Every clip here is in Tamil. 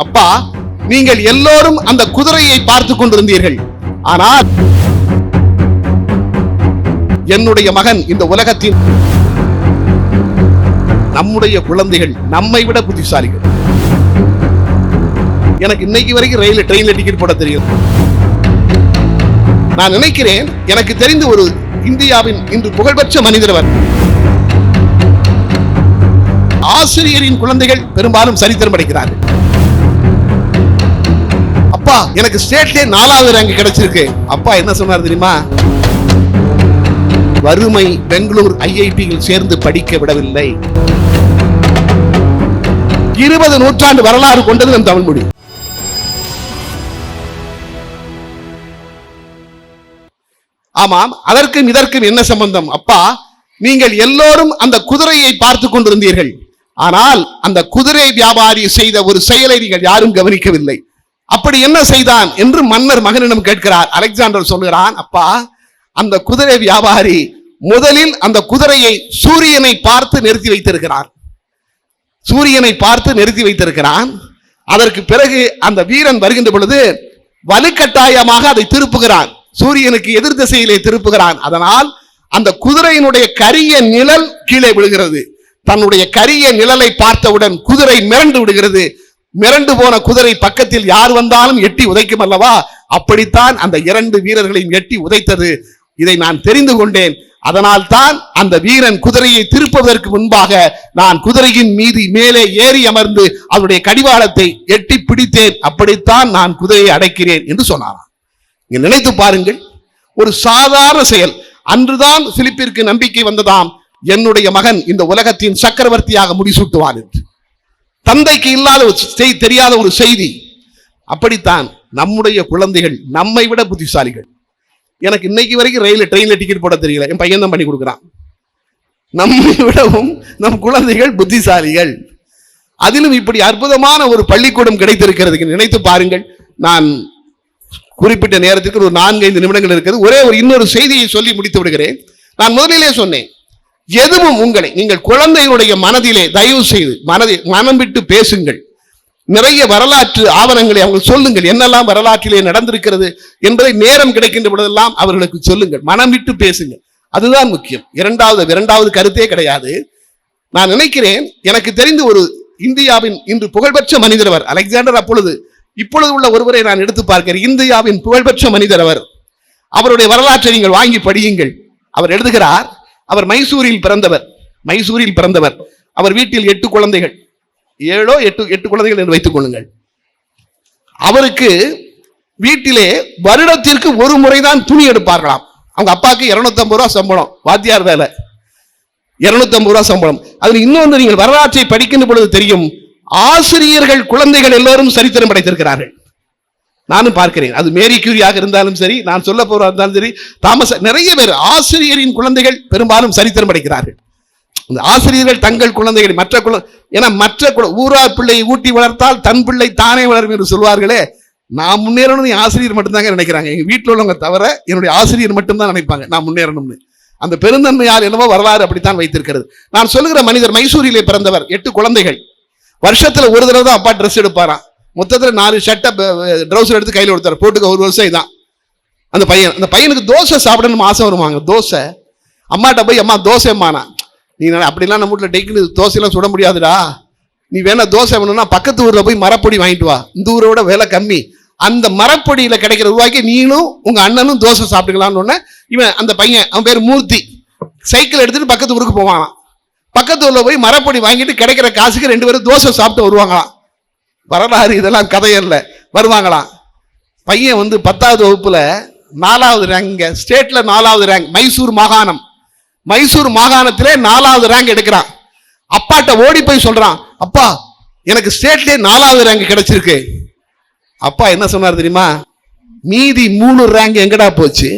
அப்பா, நீங்கள் எல்லோரும் அந்த குதிரையை பார்த்து கொண்டிருந்தீர்கள். ஆனால் என்னுடைய மகன் இந்த உலகத்தின் நம்முடைய குழந்தைகள் நம்மை விட புத்திசாலிகள். எனக்கு இன்னைக்கு வரைக்கும் ட்ரெயின்ல டிக்கெட் போட தெரியும். நான் நினைக்கிறேன், எனக்கு தெரிந்த ஒரு இந்தியாவின் இன்று புகழ்பெற்ற மனிதர் அவர். ஆசிரியரின் குழந்தைகள் பெரும்பாலும் சரித்திரம் படிக்கிறார்கள். அப்பா, எனக்கு ஸ்டேட்லயே 4வது ரேங்க் கிடைச்சிருக்கு. அப்பா என்ன சொன்னார் தெரியுமா? வறுமை பெங்களூர் IITயில் சேர்ந்து படிக்க விடவில்லை. 20 நூற்றாண்டு வரலாறு கொண்டது நம் தமிழ் மொழி. ஆமாம், அதற்கும் இதற்கும் என்ன சம்பந்தம்? அப்பா, நீங்கள் எல்லோரும் அந்த குதிரையை பார்த்து கொண்டிருந்தீர்கள். ஆனால் அந்த குதிரை வியாபாரி செய்த ஒரு செயலை நீங்கள் யாரும் கவனிக்கவில்லை. அப்படி என்ன செய்தான் என்று மன்னர் மகனிடம் கேட்கிறார். அலெக்சாண்டர் சொல்கிறான், அப்பா, அந்த குதிரை வியாபாரி முதலில் அந்த குதிரையை சூரியனை பார்த்து நிறுத்தி வைத்திருக்கிறார். சூரியனை பார்த்து நிறுத்தி வைத்திருக்கிறான். அதற்கு பிறகு அந்த வீரன் வருகின்ற பொழுது வலுக்கட்டாயமாக அதை திருப்புகிறான். சூரியனுக்கு எதிர் திசையிலே திருப்புகிறான். அதனால் அந்த குதிரையினுடைய கரிய நிழல் கீழே விழுகிறது. தன்னுடைய கரிய நிழலை பார்த்தவுடன் குதிரை மிரண்டு விடுகிறது. மிரண்டு போன குதிரை பக்கத்தில் யார் வந்தாலும் எட்டி உதைக்கும் அல்லவா? அப்படித்தான் அந்த 2 வீரர்களையும் எட்டி உதைத்தது. இதை நான் தெரிந்து கொண்டேன். அதனால் தான் அந்த வீரன் குதிரையை திருப்புவதற்கு முன்பாக நான் குதிரையின் மீது மேலே ஏறி அமர்ந்து அவருடைய கடிவாளத்தை எட்டி பிடித்தேன். அப்படித்தான் நான் குதிரையை அடைக்கிறேன் என்று சொன்னார். நீங்க நினைத்து பாருங்கள், ஒரு சாதாரண செயல். அன்றுதான் பிலிப்பிற்கு நம்பிக்கை வந்ததாம், என்னுடைய மகன் இந்த உலகத்தின் சக்கரவர்த்தியாக முடிசூட்டுவான் என்று. தந்தைக்கு இல்லாத தெரியாத ஒரு செய்தி. அப்படித்தான் நம்முடைய குழந்தைகள் நம்மை விட புத்திசாலிகள். எனக்கு இன்னைக்கு வரைக்கும் ட்ரெயின்ல டிக்கெட் போட தெரியல. என் பையன் தான் பண்ணி கொடுக்குறான். நம்மை விடவும் நம் குழந்தைகள் புத்திசாலிகள். அதிலும் இப்படி அற்புதமான ஒரு பள்ளிக்கூடம் கிடைத்திருக்கிறது. நினைத்து பாருங்கள். நான் குறிப்பிட்ட நேரத்துக்கு ஒரு 4-5 நிமிடங்கள் இருக்கிறது. ஒரே ஒரு இன்னொரு செய்தியை சொல்லி முடித்து விடுகிறேன். நான் முதலிலே சொன்னேன், எதுவும் உங்களை நீங்கள் குழந்தைகளுடைய மனதிலே தயவு செய்து மனம் விட்டு பேசுங்கள். நிறைய வரலாற்று ஆவணங்களை அவங்க சொல்லுங்கள். என்னெல்லாம் வரலாற்றிலே நடந்திருக்கிறது என்பதை நேரம் கிடைக்கின்ற பொழுதெல்லாம் அவர்களுக்கு சொல்லுங்கள். மனம் விட்டு பேசுங்கள். அதுதான் முக்கியம். இரண்டாவது கருத்தே கிடையாது. நான் நினைக்கிறேன், எனக்கு தெரிந்த ஒரு இந்தியாவின் இன்று புகழ்பெற்ற மனிதர் அவர். அலெக்சாண்டர் இப்பொழுது உள்ள ஒருவரை நான் எடுத்து பார்க்கிறேன். இந்தியாவின் புகழ்பெற்ற மனிதர் அவர். அவருடைய வரலாற்றை நீங்கள் வாங்கி படியுங்கள். அவர் எழுதுகிறார், அவர் மைசூரில் பிறந்தவர். அவர் வீட்டில் 8 குழந்தைகள், 7 குழந்தைகள் என்று வைத்துக் கொள்ளுங்கள். அவருக்கு வீட்டிலே வருடத்திற்கு ஒரு முறைதான் துணி எடுப்பார்களாம். அவங்க அப்பாவுக்கு 250 ரூபாய் சம்பளம், வாத்தியார் வேலை, 250 ரூபாய் சம்பளம். அதில் இன்னொன்று நீங்கள் வரலாற்றை படிக்கின்ற பொழுது தெரியும், ஆசிரியர்கள் குழந்தைகள் எல்லோரும் சரித்திரம் படைத்திருக்கிறார்கள். நானும் பார்க்கிறேன். அது மேரி கியூரியாக இருந்தாலும் சரி, நான் சொல்ல போறா இருந்தாலும் சரி, தாமஸ், நிறைய பேர் ஆசிரியரின் குழந்தைகள் பெரும்பாலும் சரித்திரம் படைக்கிறார்கள். இந்த ஆசிரியர்கள் தங்கள் குழந்தைகளை மற்ற ஊரார் பிள்ளையை ஊட்டி வளர்த்தால் தன் பிள்ளை தானே வளரும் என்று சொல்வார்களே, நான் முன்னேறணும் ஆசிரியர் மட்டும்தாங்க நினைக்கிறாங்க. எங்க வீட்டில் உள்ளவங்க தவிர என்னுடைய ஆசிரியர் மட்டும்தான் நினைப்பாங்க நான் முன்னேறணும்னு. அந்த பெருந்தன்மையால் என்னவோ வரலாறு அப்படித்தான் வைத்திருக்கிறது. நான் சொல்லுகிற மனிதர் மைசூரிலே பிறந்தவர், 8 குழந்தைகள். வருஷத்துல ஒரு தடவை தான் அப்பா ட்ரெஸ் எடுப்பாராம். மொத்தத்தில் 4 ஷர்ட்டை ட்ரௌசர் எடுத்து கையில் கொடுத்தாரு, போட்டுக்க 1 வருஷம் தான். அந்த பையனுக்கு தோசை சாப்பிடணும் ஆசை வருவாங்க. தோசை அம்மாட்ட போய், அம்மா தோசைம்மானா, நீ அப்படிலாம் நம்ம வீட்டில் டெய்லி தோசையெல்லாம் சுட முடியாதுடா, நீ வேணா தோசை வேணும்னா பக்கத்து ஊர்ல போய் மரப்பொடி வாங்கிட்டு வா, இந்த ஊரோட விலை கம்மி, அந்த மரப்பொடியில கிடைக்கிற ரூபாய்க்கு நீனும் உங்க அண்ணனும் தோசை சாப்பிட்டுக்கலாம்னு இவன் அந்த பையன், அவன் பேர் மூர்த்தி, சைக்கிள் எடுத்துட்டு பக்கத்து ஊருக்கு போவாங்களாம். பக்கத்து ஊர்ல போய் மரப்பொடி வாங்கிட்டு கிடைக்கிற காசுக்கு 2 பேரும் தோசை சாப்பிட்டு வருவாங்களாம். வரலாறு, இதெல்லாம் கதையல்ல, வருவாங்களாம். பையன் 10வது வகுப்புல 4வது ரேங்க், ஸ்டேட்ல 4வது ரேங்க், மைசூர் மாகாணத்திலே 4வது ரேங்க் எடுக்கிறான். அப்பாட்ட ஓடி போய் சொல்றான், அப்பா, எனக்கு ஸ்டேட்லயே 4வது ரேங்க் கிடைச்சிருக்கு. அப்பா என்ன சொன்னார் தெரியுமா? மீதி 3 ரேங்க் எங்கடா போச்சு?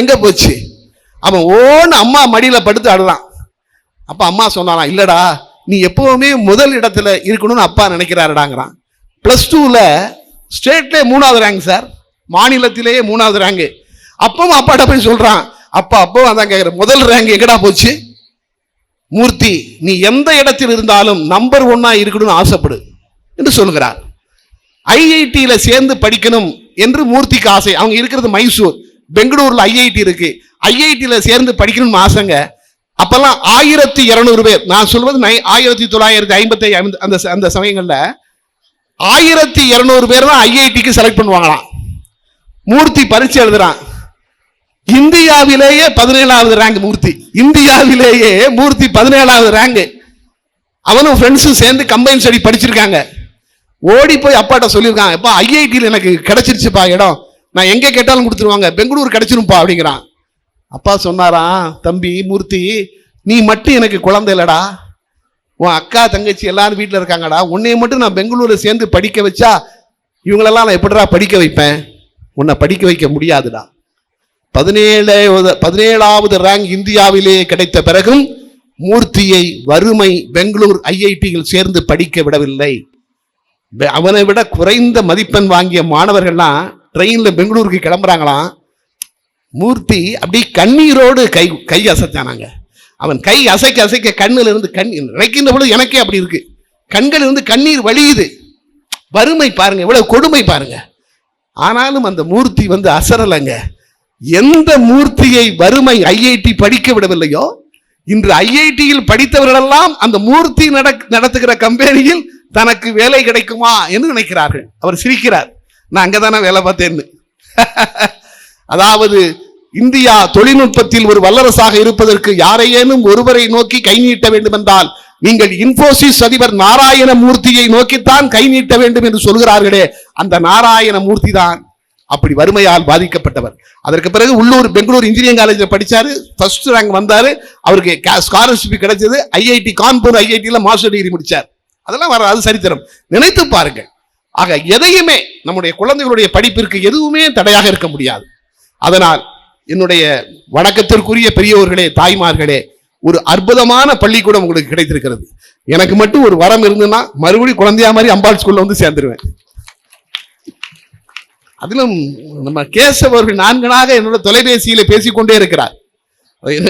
எங்க போச்சு? அவன் ஓன்னு அம்மா மடியில படுத்து ஆடலாம். அப்ப அம்மா சொன்னாலாம், இல்லடா, நீ எப்பவுமே முதல் இடத்துல இருக்கணும்னு அப்பா நினைக்கிறாருடாங்கிறான். +2ல ஸ்டேட்ல 3வது ரேங்க் சார், மாநிலத்திலேயே 3வது ரேங்க். அப்பவும் அப்பாட்ட போய் சொல்றான், அப்பவும் அதான் கேட்கிற, முதல் ரேங்க் எங்கடா போச்சு? மூர்த்தி, நீ எந்த இடத்தில் இருந்தாலும் நம்பர் 1 இருக்கணும்னு ஆசைப்படு. என்று சொல்கிறார். ஐஐடியில சேர்ந்து படிக்கணும் என்று மூர்த்திக்கு ஆசை. அவங்க இருக்கிறது மைசூர், பெங்களூர்ல ஐஐடி இருக்கு. ஐஐடியில சேர்ந்து படிக்கணும்னு ஆசைங்க. அப்பெல்லாம் 1200 பேர், நான் சொல்வது 1950 அந்த சமயங்கள்ல 1200 பேர் தான் ஐஐடிக்கு செலக்ட் பண்ணுவாங்களாம். மூர்த்தி பரீட்சை எழுதுறான். இந்தியாவிலேயே 17வது ரேங்க் மூர்த்தி. இந்தியாவிலேயே மூர்த்தி 17வது ரேங்க். அவனும் ஃப்ரெண்ட்ஸும் சேர்ந்து கம்பைன் ஸ்டடி படிச்சிருக்காங்க. ஓடி போய் அப்பாட்ட சொல்லியிருக்காங்க, எப்பா ஐஐடியில் எனக்கு கிடைச்சிருச்சுப்பா இடம், நான் எங்கே கேட்டாலும் கொடுத்துருவாங்க, பெங்களூர் கிடைச்சிருப்பா அப்படிங்கிறான். அப்பா சொன்னாராம், தம்பி மூர்த்தி, நீ மட்டும் எனக்கு குழந்தை இல்லடா, உன் அக்கா தங்கச்சி எல்லாரும் வீட்டில் இருக்காங்கடா, உன்னைய மட்டும் நான் பெங்களூரில் சேர்ந்து படிக்க வச்சா இவங்களெல்லாம் நான் எப்படிடா படிக்க வைப்பேன்? உன்னை படிக்க வைக்க முடியாதுடா. 17வது ரேங்க் இந்தியாவிலே கிடைத்த பிறகும் மூர்த்தியை வறுமை பெங்களூர் ஐஐடியில் சேர்ந்து படிக்க விடவில்லை. அவனை விட குறைந்த மதிப்பெண் வாங்கிய மாணவர்கள்லாம் ட்ரெயின்ல பெங்களூருக்கு கிளம்புறாங்களாம். மூர்த்தி அப்படி கண்ணீரோடு கை அசைச்சானாங்க. அவன் கை அசைக்க அசைக்க கண்ணில் இருந்து நினைக்கின்ற பொழுது எனக்கே அப்படி இருக்கு, கண்கள் இருந்து கண்ணீர் வழியுது. வறுமை பாருங்க, இவ்வளவு கொடுமை பாருங்க. ஆனாலும் அந்த மூர்த்தி அசரலைங்க. எந்த மூர்த்தியை வறுமை ஐஐடி படிக்க விடவில்லையோ, இன்று ஐஐடியில் படித்தவர்களெல்லாம் அந்த மூர்த்தி நடத்துகிற கம்பெனியில் தனக்கு வேலை கிடைக்குமா என்று நினைக்கிறார்கள். அவர் சிரிக்கிறார், நான் அங்கதானே வேலை பார்த்தேன்னு. அதாவது இந்தியா தொழில்நுட்பத்தில் ஒரு வல்லரசாக இருப்பதற்கு யாரையேனும் ஒருவரை நோக்கி கை நீட்ட வேண்டும் என்றால் நீங்கள் இன்போசிஸ் அதிபர் நாராயண மூர்த்தியை நோக்கித்தான் கை நீட்ட வேண்டும் என்று சொல்கிறார்களே, அந்த நாராயண மூர்த்தி தான் அப்படி வறுமையால் பாதிக்கப்பட்டவர். அதற்கு பிறகு உள்ளூர் பெங்களூர் இன்ஜினியரிங் காலேஜில் படிச்சாரு, ஃபர்ஸ்ட் ரேங்க் வந்தாரு, அவருக்கு ஸ்காலர்ஷிப் கிடைச்சது. ஐஐடி கான்பூர் ஐஐடியில் மாஸ்டர் டிகிரி முடிச்சார். அதெல்லாம் வராது, சரித்திரம். நினைத்து பாருங்கள். ஆக எதையுமே நம்முடைய குழந்தைகளுடைய படிப்பிற்கு எதுவுமே தடையாக இருக்க முடியாது. அதனால் என்னுடைய வணக்கத்திற்குரிய பெரியவர்களே, தாய்மார்களே, ஒரு அற்புதமான பள்ளிக்கூடம் உங்களுக்கு கிடைத்திருக்கிறது. எனக்கு மட்டும் ஒரு வரம் இருந்துன்னா மறுபடியும் குழந்தையா மாதிரி அம்பாள் ஸ்கூல்ல சேர்ந்துருவேன். அதிலும் நம்ம கேசவ் அவர்கள் 4 நாளாக என்னோட தொலைபேசியில பேசிக்கொண்டே இருக்கிறார்.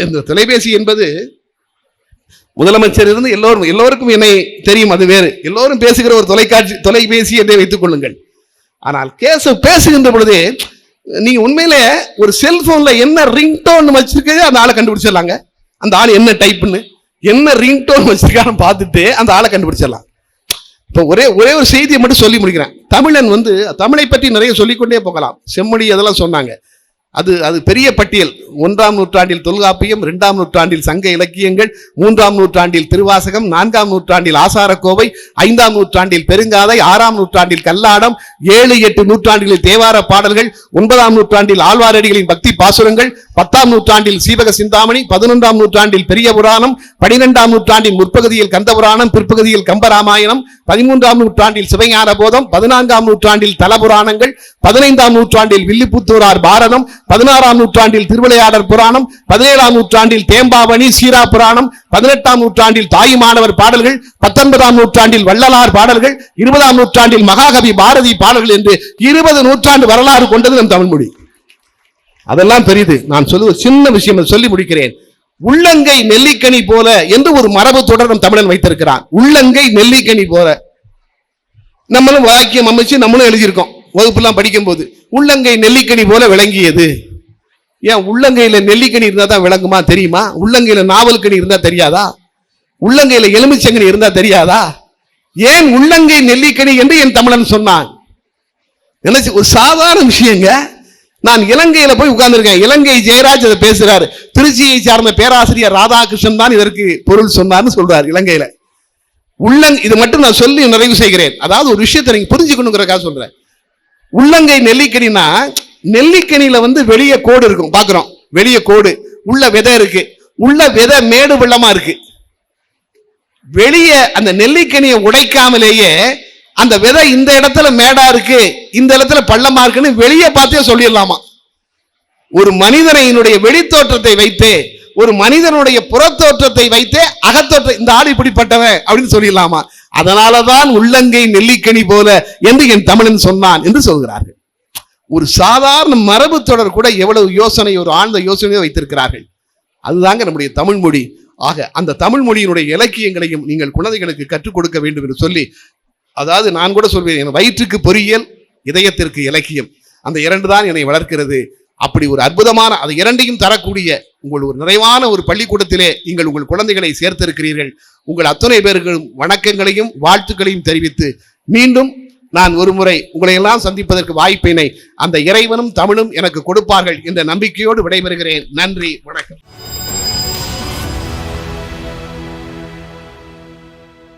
இந்த தொலைபேசி என்பது முதலமைச்சர் இருந்து எல்லோருக்கும் என்னை தெரியும், அது வேறு. எல்லோரும் பேசுகிற ஒரு தொலைபேசி என்றே வைத்துக் கொள்ளுங்கள். ஆனால் கேசவ் பேசுகின்ற பொழுதே நீங்க உண்மையிலே ஒரு செல்போன்ல என்ன ரிங்டோன் வச்சிருக்கே அந்த ஆளை கண்டுபிடிச்சிடலாங்க. அந்த ஆள் என்ன டைப்னு, என்ன ரிங்டோன் வச்சிருக்கான்னு பார்த்துட்டு அந்த ஆளை கண்டுபிடிச்சிடலாம். இப்போ ஒரே ஒரு செய்தியை மட்டும் சொல்லி முடிக்கிறேன். தமிழன் தமிழை பற்றி நிறைய சொல்லிக்கொண்டே போகலாம். செம்மொழி அதெல்லாம் சொன்னாங்க. அது பெரிய பட்டியல். 1ஆம் நூற்றாண்டில் தொல்காப்பியம், 2ஆம் நூற்றாண்டில் சங்க இலக்கியங்கள், 3ஆம் நூற்றாண்டில் திருவாசகம், 4ஆம் நூற்றாண்டில் ஆசாரக்கோவை, 5ஆம் நூற்றாண்டில் பெருங்காதை, 6ஆம் நூற்றாண்டில் கல்லாடம், 7-8 நூற்றாண்டில் தேவார பாடல்கள், 9ஆம் நூற்றாண்டில் ஆழ்வாரடிகளின் பக்தி பாசுரங்கள், 10ஆம் நூற்றாண்டில் சீவக சிந்தாமணி, 11ஆம் நூற்றாண்டில் பெரிய புராணம், 12ஆம் நூற்றாண்டில் முற்பகுதியில் கந்தபுராணம், பிற்பகுதியில் கம்பராமாயணம், 13ஆம் நூற்றாண்டில் சிவஞான போதம், 14ஆம் நூற்றாண்டில் தலபுராணங்கள், 15ஆம் நூற்றாண்டில் வில்லிபுத்தூரார் பாரதம், 16ஆம் நூற்றாண்டில் திருவிளையாடற் புராணம், 17ஆம் நூற்றாண்டில் தேம்பாவணி சீரா புராணம், 18ஆம் நூற்றாண்டில் தாயுமானவர் பாடல்கள், 19ஆம் நூற்றாண்டில் வள்ளலார் பாடல்கள், 20ஆம் நூற்றாண்டில் மகாகவி பாரதி பாடல்கள் என்று 20 நூற்றாண்டு வரலாறு கொண்டது நம் தமிழ் மொழி. அதெல்லாம் பெரிது. நான் சொல்லுவது சின்ன விஷயம், சொல்லி முடிக்கிறேன். உள்ளங்கை நெல்லிக்கனி போல என்று ஒரு மரபு தொடர் நம் தமிழன் வைத்திருக்கிறான். உள்ளங்கை நெல்லிக்கனி போல நம்மளும் வாக்கியம் அமைச்சு நம்மளும் எழுதியிருக்கோம் வகுப்புலாம் படிக்கும் போது. உள்ளங்கை நெல்லிக்கனி போல விளங்கியது. ஏன் உள்ளங்கையில நெல்லிக்கனி இருந்தா தான் விளங்குமா? தெரியுமா? உள்ளங்கையில நாவல்கனி இருந்தா தெரியாதா? உள்ளங்கையில எலுமிச்சங்கனி இருந்தா தெரியாதா? ஏன் உள்ளங்கை நெல்லிக்கனி என்று என் தமிழன் சொன்னான். நினைச்சு ஒரு சாதாரண விஷயங்க. நான் இலங்கையில போய் உட்கார்ந்துருக்கேன். இலங்கை ஜெயராஜ் அதை பேசுறாரு. திருச்சியை சார்ந்த பேராசிரியர் ராதாகிருஷ்ணன் தான் இதற்கு பொருள் சொன்னார்னு சொல்றாரு. இலங்கையில இது மட்டும் நான் சொல்லி நிறைவு செய்கிறேன். அதாவது ஒரு விஷயத்தை நீங்க புரிஞ்சுக்கணுங்கிறக்காக சொல்றேன். உள்ளங்கை நெல்லிக்கனினா, நெல்லிக்கனியில வெளியே கோடு இருக்கும், பாக்குறோம். வெளியே கோடு, உள்ள விதை இருக்கு. உள்ள விதை மேடு வெள்ளமா இருக்கு. வெளியே அந்த நெல்லிக்கனியை உடைக்காமலேயே அந்த விதை இந்த இடத்துல மேடா இருக்கு, இந்த இடத்துல பள்ளமா இருக்குன்னு வெளியே பார்த்தே சொல்லிடலாமா? ஒரு மனிதனுடைய வெளித்தோற்றத்தை வைத்தே, ஒரு மனிதனுடைய புறத்தோற்றத்தை வைத்தே அகத்தோற்றம், இந்த ஆள் இப்படிப்பட்டவன் அப்படின்னு சொல்லிடலாமா? அதனாலதான் உள்ளங்கை நெல்லிக்கனி போல என்று என் தமிழன் சொன்னான் என்று சொல்கிறார்கள். ஒரு சாதாரண மரபு தொடர் கூட எவ்வளவு யோசனை, ஒரு ஆழ்ந்த யோசனையை வைத்திருக்கிறார்கள். அதுதாங்க நம்முடைய தமிழ் மொழி. ஆக அந்த தமிழ் மொழியினுடைய இலக்கியங்களையும் நீங்கள் குழந்தைகளுக்கு கற்றுக் கொடுக்க வேண்டும் என்று சொல்லி அதாவது நான் கூட சொல்வேன், என் வயிற்றுக்கு பொறியியல், இதயத்திற்கு இலக்கியம், அந்த இரண்டு தான் என்னை வளர்க்கிறது. அப்படி ஒரு அற்புதமான அது இரண்டையும் தரக்கூடிய உங்கள் ஒரு நிறைவான ஒரு பள்ளிக்கூடத்திலே நீங்கள் உங்கள் குழந்தைகளை சேர்த்திருக்கிறீர்கள். உங்கள் அத்தனை பேர்களும் வணக்கங்களையும் வாழ்த்துக்களையும் தெரிவித்து மீண்டும் நான் ஒரு முறை உங்களை எல்லாம் சந்திப்பதற்கு வாய்ப்பினை அந்த இறைவனும் தமிழும் எனக்கு கொடுப்பார்கள் என்ற நம்பிக்கையோடு விடைபெறுகிறேன். நன்றி, வணக்கம்.